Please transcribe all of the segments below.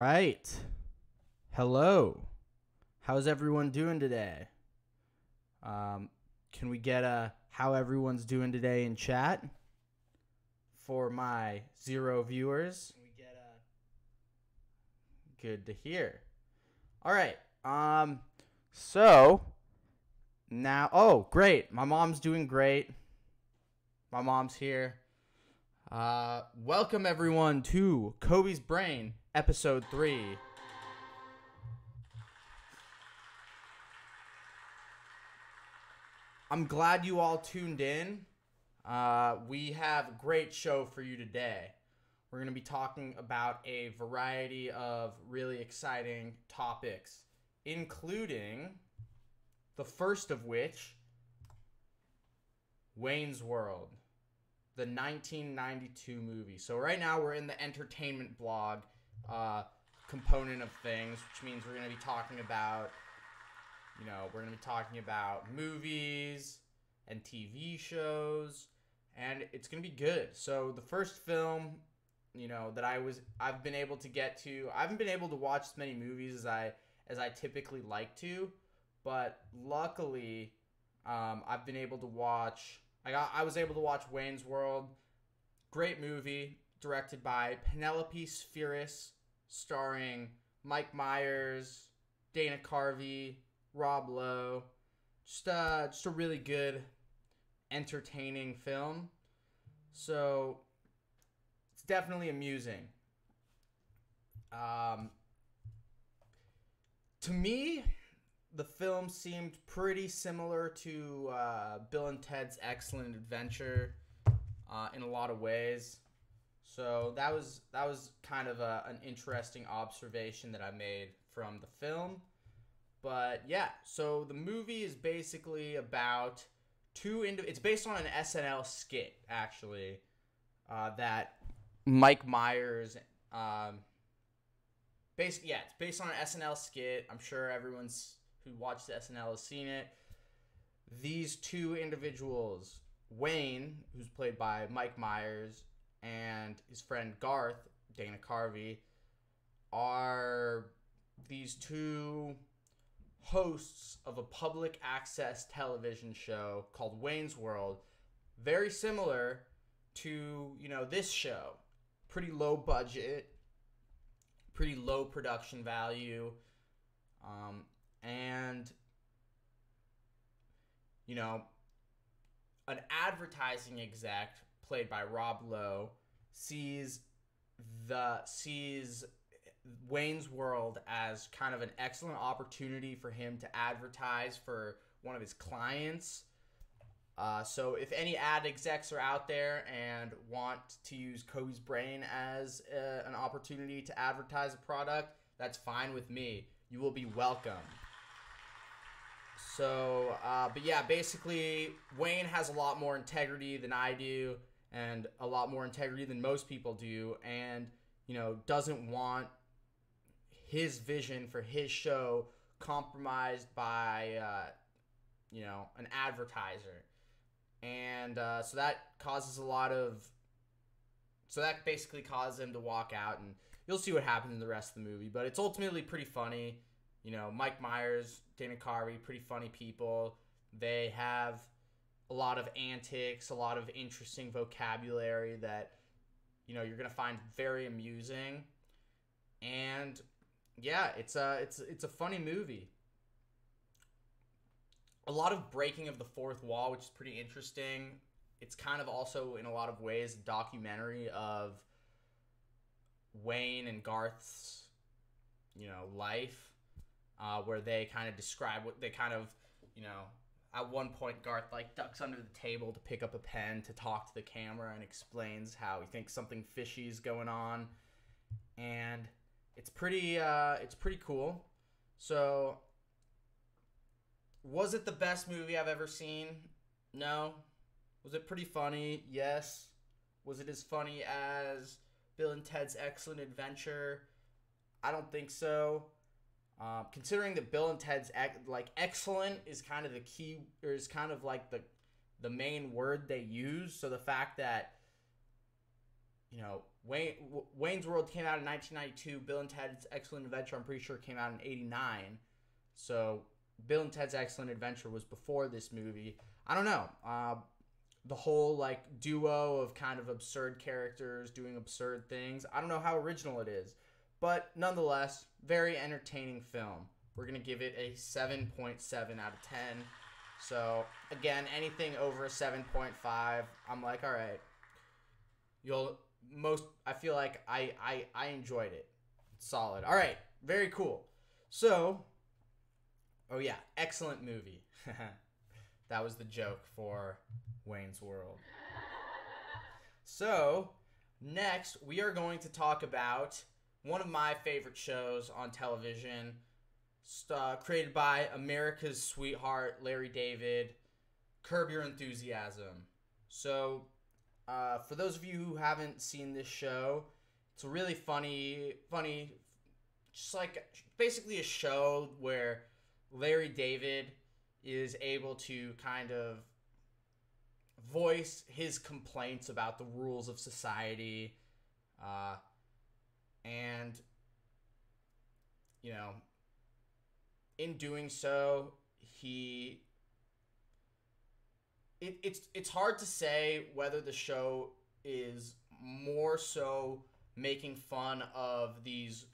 Right. Hello. How's everyone doing today? Can we get a how everyone's doing today in chat for my 0 viewers? Can we get a good to hear. All right. So now, great. My mom's doing great. My mom's here. Welcome everyone to Coby's Brain, episode 3. I'm glad you all tuned in. We have a great show for you today. We're going to be talking about a variety of really exciting topics, including the first of which, Wayne's World, the 1992 movie. So right now we're in the entertainment blog component of things, which means we're going to be talking about movies and TV shows, and it's going to be good. So the first film, that I've been able to get to, I haven't been able to watch as many movies as I typically like to, but luckily, I've been able to watch, I was able to watch Wayne's World. Great movie, directed by Penelope Spheris, starring Mike Myers, Dana Carvey, Rob Lowe. Just a really good, entertaining film. So it's definitely amusing. To me, the film seemed pretty similar to Bill and Ted's Excellent Adventure in a lot of ways. So that was kind of an interesting observation that I made from the film. But yeah, so the movie is basically about it's based on an SNL skit, actually, that Mike Myers, it's based on an SNL skit. I'm sure everyone's who watched the SNL has seen it. These two individuals, Wayne, who's played by Mike Myers, and his friend Garth, Dana Carvey, are these two hosts of a public access television show called Wayne's World, very similar to, this show. Pretty low budget, pretty low production value, and, an advertising exec played by Rob Lowe sees Wayne's World as kind of an excellent opportunity for him to advertise for one of his clients. So if any ad execs are out there and want to use Coby's Brain as an opportunity to advertise a product, that's fine with me. You will be welcome. So, but yeah, basically, Wayne has a lot more integrity than I do, and a lot more integrity than most people do, and, doesn't want his vision for his show compromised by, an advertiser. And so that basically causes him to walk out, and you'll see what happens in the rest of the movie. But it's ultimately pretty funny. Mike Myers, Dana Carvey, pretty funny people. They have a lot of antics, a lot of interesting vocabulary that, you're going to find very amusing. And yeah, it's a funny movie. A lot of breaking of the fourth wall, which is pretty interesting. It's kind of also, in a lot of ways, a documentary of Wayne and Garth's, life, where they kind of describe what they kind of, at one point Garth ducks under the table to pick up a pen to talk to the camera and explains how he thinks something fishy is going on, and it's pretty cool. So, was it the best movie I've ever seen? No. Was it pretty funny? Yes. Was it as funny as Bill and Ted's Excellent Adventure? I don't think so. Considering that Bill and Ted's excellent is kind of the key, or is kind of the main word they use. So the fact that Wayne's World came out in 1992. Bill and Ted's Excellent Adventure, I'm pretty sure, came out in 89. So Bill and Ted's Excellent Adventure was before this movie. I don't know. The whole like duo of kind of absurd characters doing absurd things. I don't know how original it is, but nonetheless, very entertaining film. We're gonna give it a 7.7 out of 10. So again, anything over a 7.5, I'm like, all right. I feel like I enjoyed it. Solid. All right, very cool. So, oh yeah, excellent movie. That was the joke for Wayne's World. So, next we are going to talk about one of my favorite shows on television, created by America's sweetheart, Larry David, Curb Your Enthusiasm. So, for those of you who haven't seen this show, it's a really funny, just like basically a show where Larry David is able to kind of voice his complaints about the rules of society, and, you know, in doing so, it's hard to say whether the show is more so making fun of these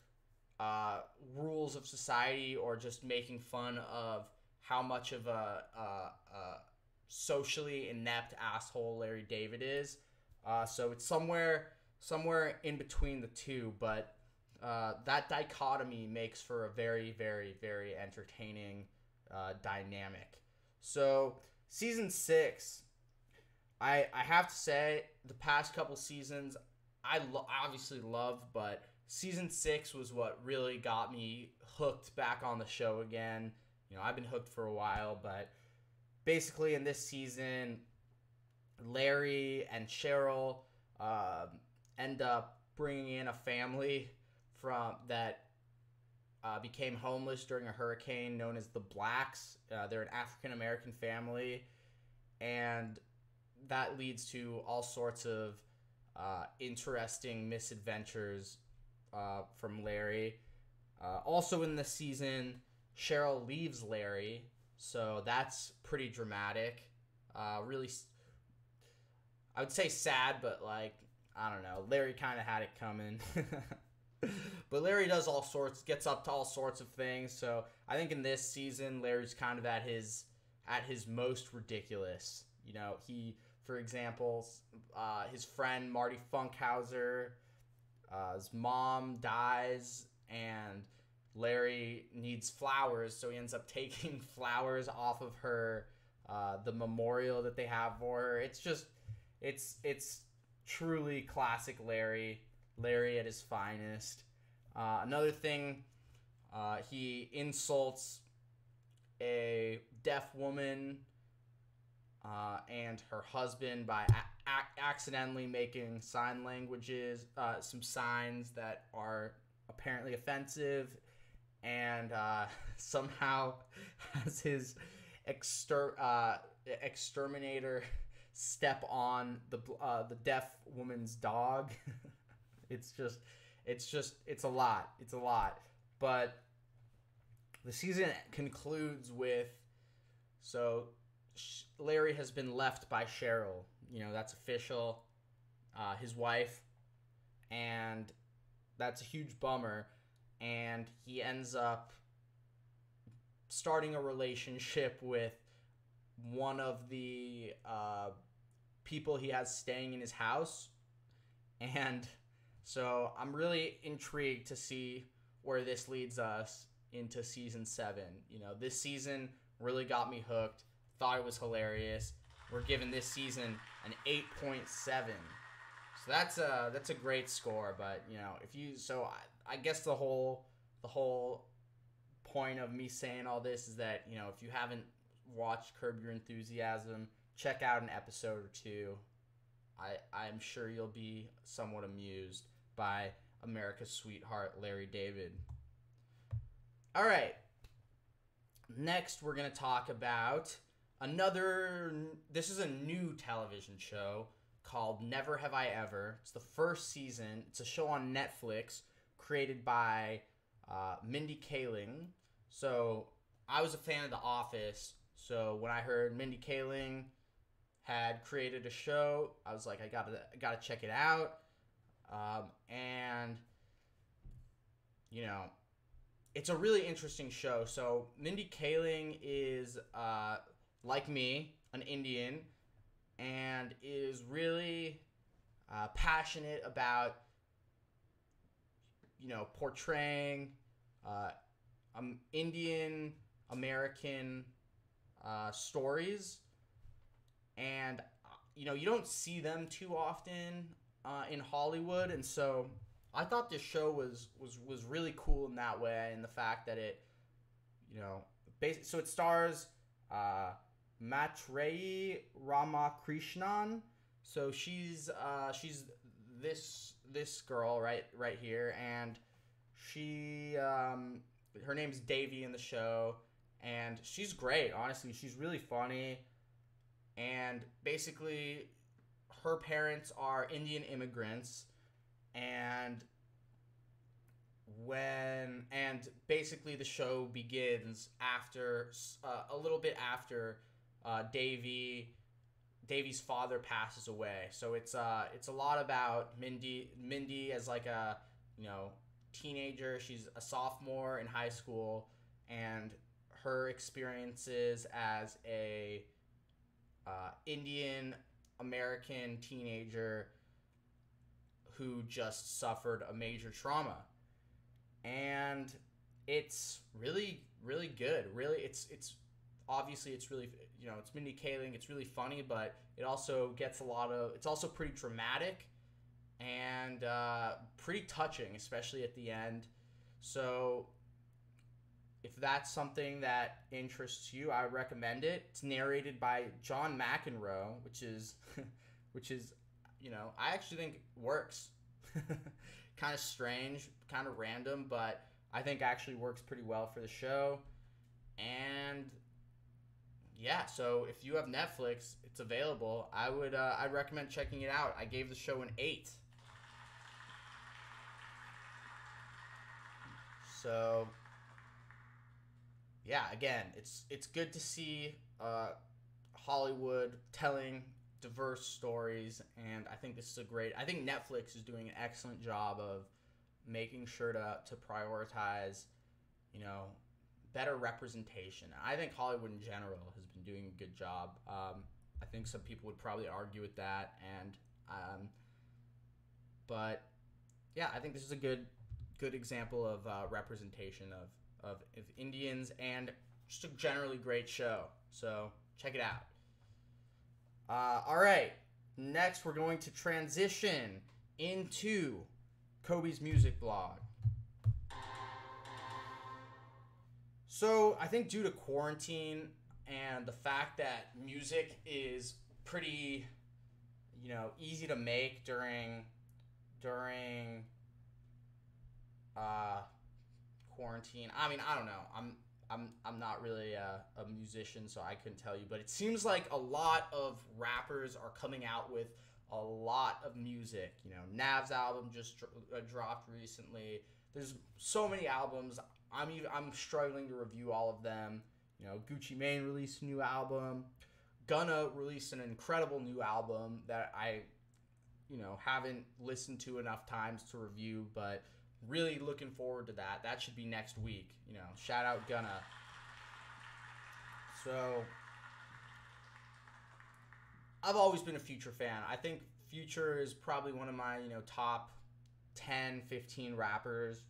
rules of society or just making fun of how much of a socially inept asshole Larry David is. So it's somewhere in between the two, but that dichotomy makes for a very, very, very entertaining dynamic. So season 6, I have to say, the past couple seasons I obviously loved, but season 6 was what really got me hooked back on the show again. You know, I've been hooked for a while, but basically in this season, Larry and Cheryl end up bringing in a family that became homeless during a hurricane known as the Blacks. They're an African-American family, and that leads to all sorts of interesting misadventures from Larry. Also in this season, Cheryl leaves Larry, so that's pretty dramatic. Really, I would say sad, but like, I don't know. Larry kind of had it coming. But Larry gets up to all sorts of things. So I think in this season, Larry's kind of at his most ridiculous. You know, for example, his friend Marty Funkhauser, his mom dies, and Larry needs flowers, so he ends up taking flowers off of her, the memorial that they have for her. It's truly classic Larry at his finest. Another thing, he insults a deaf woman and her husband by accidentally making sign languages, some signs that are apparently offensive, and somehow has his exterminator step on the deaf woman's dog. It's a lot. But the season concludes with, so Larry has been left by Cheryl. You know, that's official. His wife. And that's a huge bummer. And he ends up starting a relationship with one of the people he has staying in his house. And so I'm really intrigued to see where this leads us into season 7. You know, this season really got me hooked. Thought it was hilarious. We're giving this season an 8.7. So that's a great score. But you know, I guess the whole point of me saying all this is that, you know, if you haven't watched Curb Your Enthusiasm, check out an episode or two. I'm sure you'll be somewhat amused by America's sweetheart, Larry David. All right. Next, we're going to talk about this is a new television show called Never Have I Ever. It's the first season. It's a show on Netflix created by Mindy Kaling. So I was a fan of The Office. So when I heard Mindy Kaling had created a show, I was like, I gotta check it out. And you know, it's a really interesting show. So Mindy Kaling is like me, an Indian, and is really passionate about portraying Indian American stories, and you don't see them too often in Hollywood, and so I thought this show was really cool in that way, and the fact that it so it stars Matreyi Ramakrishnan. So she's this girl right here, and she her name's Davy in the show, and she's great. Honestly, she's really funny, and basically her parents are Indian immigrants, and basically the show begins after a little bit after Davy's father passes away. So it's a lot about Mindy as like a teenager. She's a sophomore in high school, and her experiences as a Indian American teenager who just suffered a major trauma. And it's really, really good. Really, it's obviously it's really, it's Mindy Kaling. It's really funny, but it also gets it's also pretty dramatic and pretty touching, especially at the end. So if that's something that interests you, I recommend it. It's narrated by John McEnroe, which is I actually think works. Kind of strange, kind of random, but I think actually works pretty well for the show. And yeah, so if you have Netflix, it's available. I'd recommend checking it out. I gave the show an 8. So yeah, again, it's good to see Hollywood telling diverse stories, and I think this is I think Netflix is doing an excellent job of making sure to prioritize, better representation. I think Hollywood in general has been doing a good job. I think some people would probably argue with that, and but yeah, I think this is a good example of representation of Indians, and just a generally great show. So check it out. All right, next we're going to transition into Coby's music blog. So I think due to quarantine and the fact that music is pretty, easy to make during quarantine. I mean, I don't know. I'm not really a musician, so I couldn't tell you, but it seems like a lot of rappers are coming out with a lot of music. Nav's album just dropped recently. There's so many albums. I'm struggling to review all of them. Gucci Mane released a new album. Gunna released an incredible new album that I, haven't listened to enough times to review, but really looking forward to that. That should be next week. Shout out Gunna. So I've always been a Future fan. I think Future is probably one of my, top 10, 15 rappers.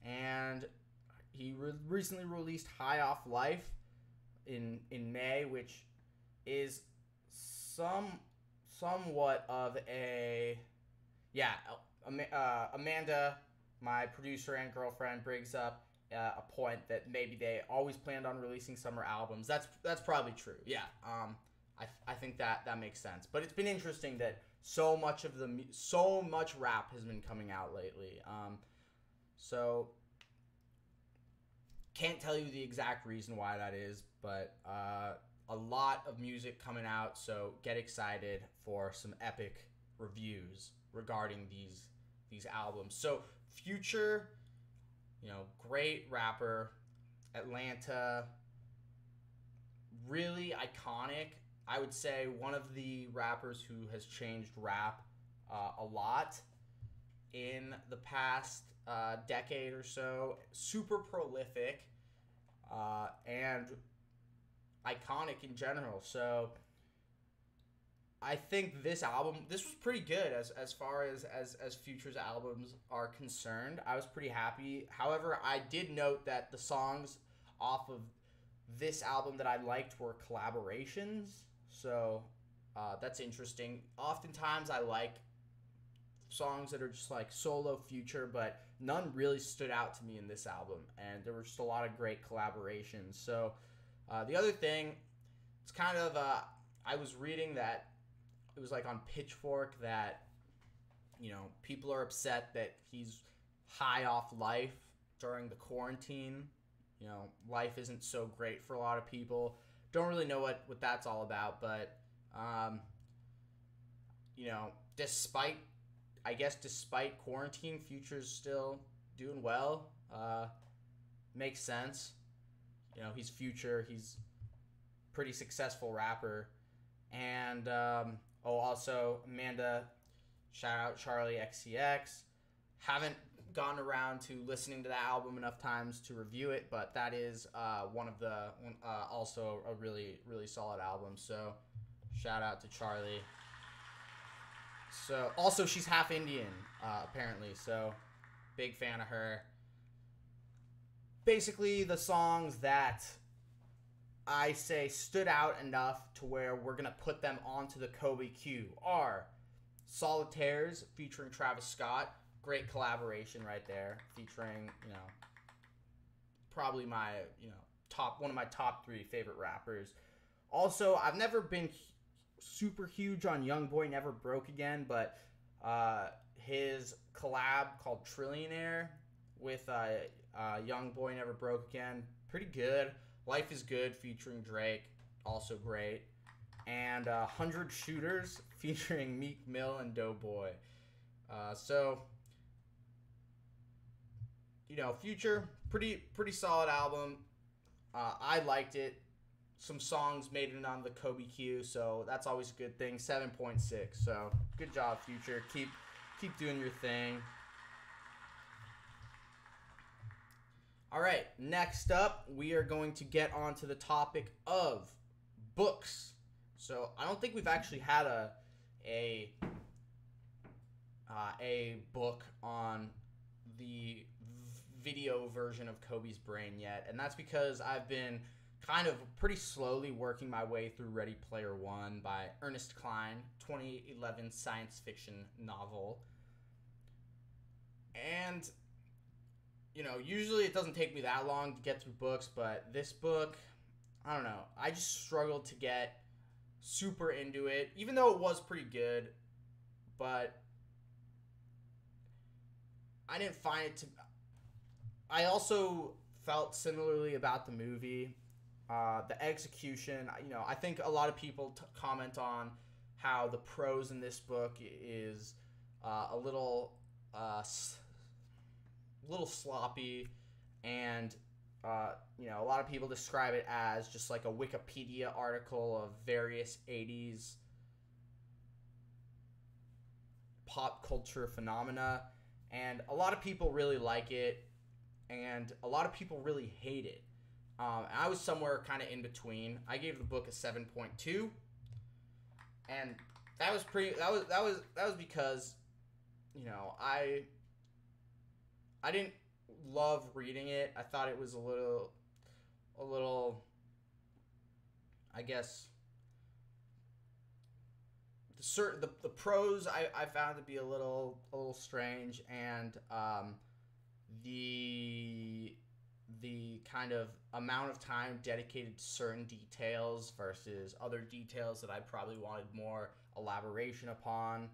And he recently released High Off Life in May, which is somewhat of a... Yeah, Amanda, my producer and girlfriend, brings up a point that maybe they always planned on releasing summer albums. That's probably true. Yeah. I think that makes sense. But it's been interesting that so much rap has been coming out lately. So can't tell you the exact reason why that is, but a lot of music coming out, so get excited for some epic reviews regarding these albums. So Future, great rapper, Atlanta, really iconic. I would say one of the rappers who has changed rap a lot in the past decade or so. Super prolific and iconic in general. So I think this was pretty good as far as Future's albums are concerned. I was pretty happy. However, I did note that the songs off of this album that I liked were collaborations. So that's interesting. Oftentimes I like songs that are just like solo Future, but none really stood out to me in this album, and there were just a lot of great collaborations. So the other thing, it's kind of I was reading that it was like on Pitchfork that people are upset that he's high off life during the quarantine. Life isn't so great for a lot of people. Don't really know what that's all about, but despite quarantine, Future's still doing well. Makes sense. He's Future. He's a pretty successful rapper. And also Amanda, shout out Charlie XCX. Haven't gotten around to listening to the album enough times to review it, but that is also a really, really solid album. So shout out to Charlie. So also she's half Indian apparently, so big fan of her. Basically the songs that I say stood out enough to where we're gonna put them onto the Coby queue are Solitaires featuring Travis Scott. Great collaboration right there, featuring probably my one of my top 3 favorite rappers. Also, I've never been super huge on Youngboy Never Broke Again, but his collab called Trillionaire with Youngboy Never Broke Again, pretty good. Life is Good featuring Drake, also great. And 100 Shooters featuring Meek Mill and Doughboy. Future, pretty solid album. I liked it. Some songs made it on the Coby queue, so that's always a good thing. 7.6. So good job, Future. Keep doing your thing. All right, next up, we are going to get on to the topic of books. So I don't think we've actually had a book on the video version of Coby's Brain yet, and that's because I've been kind of pretty slowly working my way through Ready Player One by Ernest Cline, 2011 science fiction novel. And usually it doesn't take me that long to get through books, but this book, I don't know, I just struggled to get super into it, even though it was pretty good, but I didn't find it to... I also felt similarly about the movie. The execution, I think a lot of people comment on how the prose in this book is a little sloppy, and a lot of people describe it as just like a Wikipedia article of various 80s pop culture phenomena, and a lot of people really like it, and a lot of people really hate it. I was somewhere kind of in between. I gave the book a 7.2, and that was because I didn't love reading it. I thought it was a little I guess the prose I found to be a little strange, and the kind of amount of time dedicated to certain details versus other details that I probably wanted more elaboration upon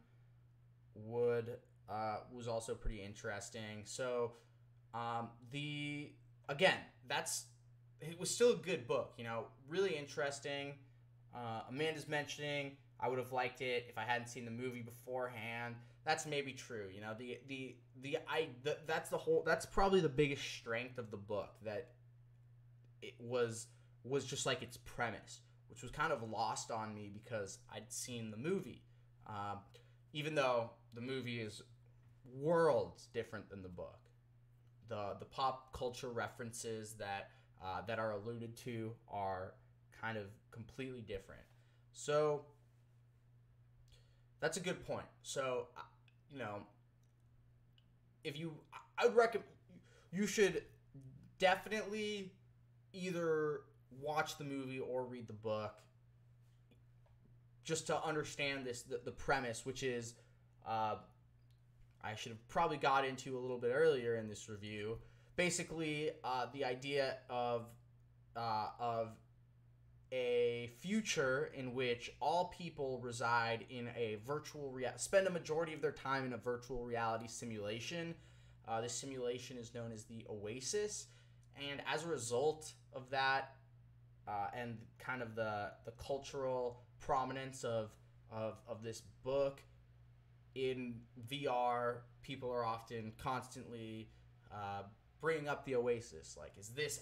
was also pretty interesting. So it was still a good book, really interesting. Amanda's mentioning I would have liked it if I hadn't seen the movie beforehand. That's maybe true. You know, that's probably the biggest strength of the book, that it was just like its premise, which was kind of lost on me because I'd seen the movie. Even though the movie is worlds different than the book. The pop culture references that are alluded to are kind of completely different. So that's a good point. So, you know, I would recommend you should definitely either watch the movie or read the book, just to understand the premise, which is I should have probably got into a little bit earlier in this review. Basically, the idea of a future in which all people reside in a spend a majority of their time in a virtual reality simulation. This simulation is known as the Oasis, and as a result of that, and kind of the cultural prominence of this book in VR, people are often constantly bringing up the Oasis. Like, is this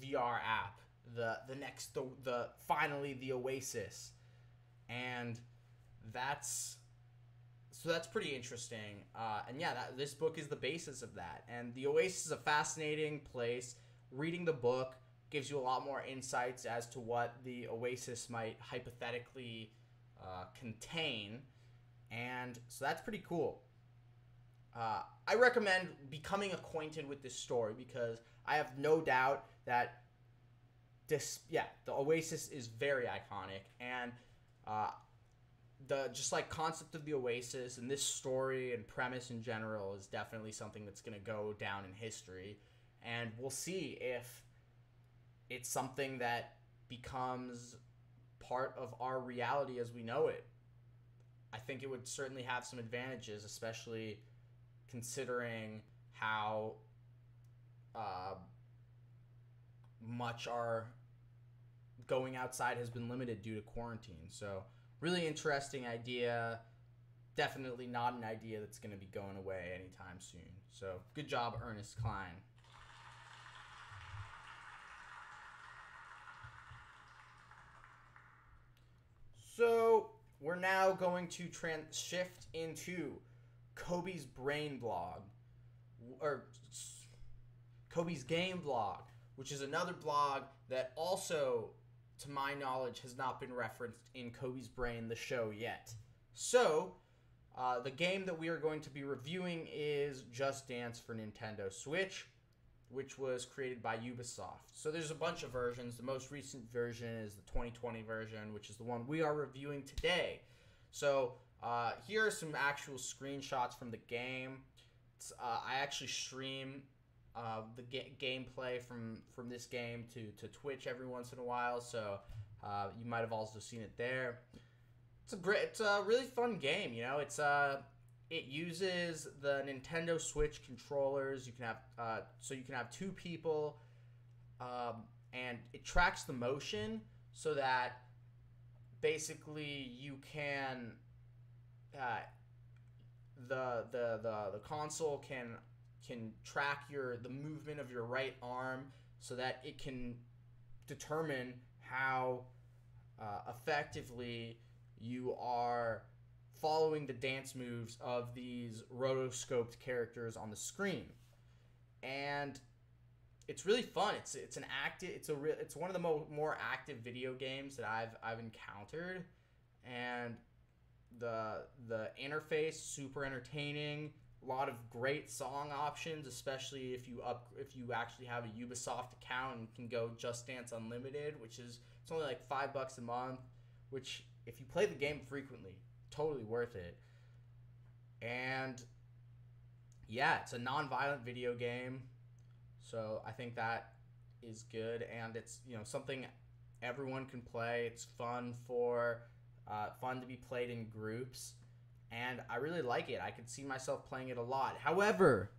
VR app the finally the Oasis? And that's pretty interesting. And yeah, this book is the basis of that. And the Oasis is a fascinating place. Reading the book gives you a lot more insights as to what the Oasis might hypothetically contain. And so that's pretty cool. I recommend becoming acquainted with this story because I have no doubt that the Oasis is very iconic, and the just like concept of the Oasis and this story and premise in general is definitely something that's going to go down in history, and we'll see if it's something that becomes part of our reality as we know it. I think it would certainly have some advantages, especially considering how much our going outside has been limited due to quarantine. So, really interesting idea. Definitely not an idea that's going to be going away anytime soon. So, good job, Ernest Cline. So, we're now going to shift into Coby's brain blog, or Coby's game blog, which is another blog that also, to my knowledge, has not been referenced in Coby's Brain, the show, yet. So, the game that we are going to be reviewing is Just Dance for Nintendo Switch, which was created by Ubisoft. So there's a bunch of versions. The most recent version is the 2020 version, which is the one we are reviewing today. So here are some actual screenshots from the game. I actually stream the gameplay from this game to Twitch every once in a while, so you might have also seen it there. It's a really fun game. You know, it uses the Nintendo Switch controllers. You can have two people, and it tracks the motion so that basically you can the console can track the movement of your right arm so that it can determine how effectively you are following the dance moves of these rotoscoped characters on the screen. And it's really fun. It's one of the more active video games that I've encountered, and the interface super entertaining. A lot of great song options, especially if you actually have a Ubisoft account and can go Just Dance Unlimited, it's only like $5 a month, which if you play the game frequently, totally worth it. And yeah, it's a non-violent video game, so I think that is good, and it's something everyone can play. It's fun to be played in groups, and I really like it. I could see myself playing it a lot. However,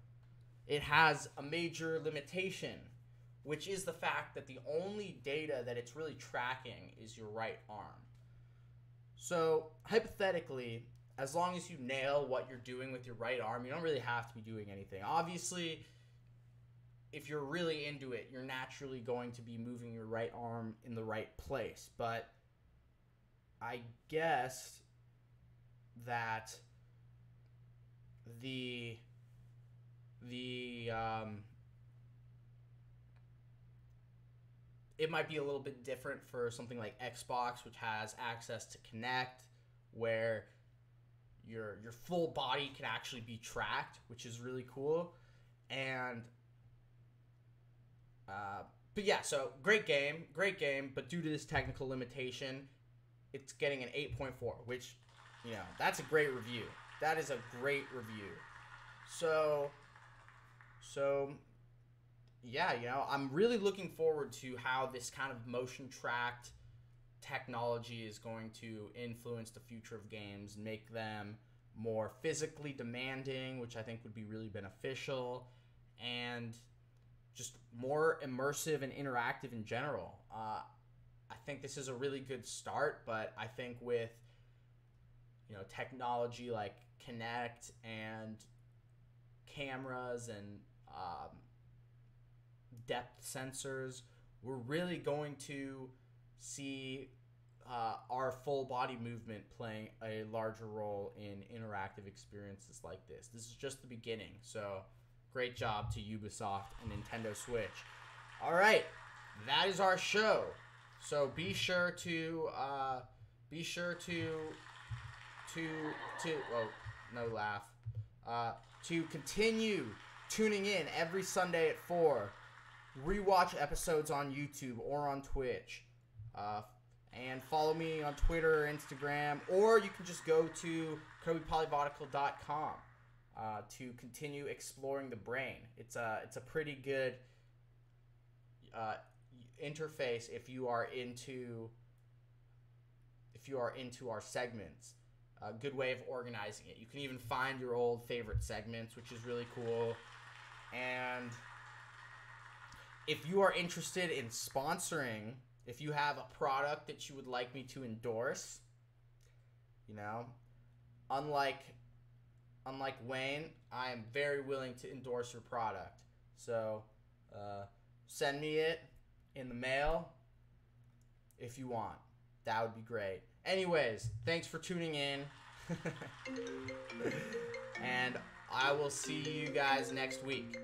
it has a major limitation, which is the fact that the only data that it's really tracking is your right arm. So, hypothetically, as long as you nail what you're doing with your right arm, you don't really have to be doing anything. Obviously, if you're really into it, you're naturally going to be moving your right arm in the right place. But I guess that it might be a little bit different for something like Xbox, which has access to Kinect, where your full body can actually be tracked, which is really cool. And but yeah, so great game, but due to this technical limitation, it's getting an 8.4, which, you know, that's a great review. That is a great review. So yeah, you know, I'm really looking forward to how this kind of motion tracked technology is going to influence the future of games and make them more physically demanding, which I think would be really beneficial, and just more immersive and interactive in general. I think this is a really good start, but I think with, you know, technology like Kinect and cameras and depth sensors, we're really going to see our full body movement playing a larger role in interactive experiences like this. This is just the beginning, so great job to Ubisoft and Nintendo Switch. All right, that is our show. So be sure to to continue tuning in every Sunday at 4. Rewatch episodes on YouTube or on Twitch. And follow me on Twitter or Instagram, or you can just go to CobyPolyvotical.com to continue exploring the brain. It's a pretty good interface if you are into our segments. A good way of organizing it. You can even find your old favorite segments, which is really cool. And if you are interested in sponsoring, if you have a product that you would like me to endorse, you know, unlike Wayne, I am very willing to endorse your product. So send me it in the mail if you want. That would be great. Anyways, thanks for tuning in. And I will see you guys next week.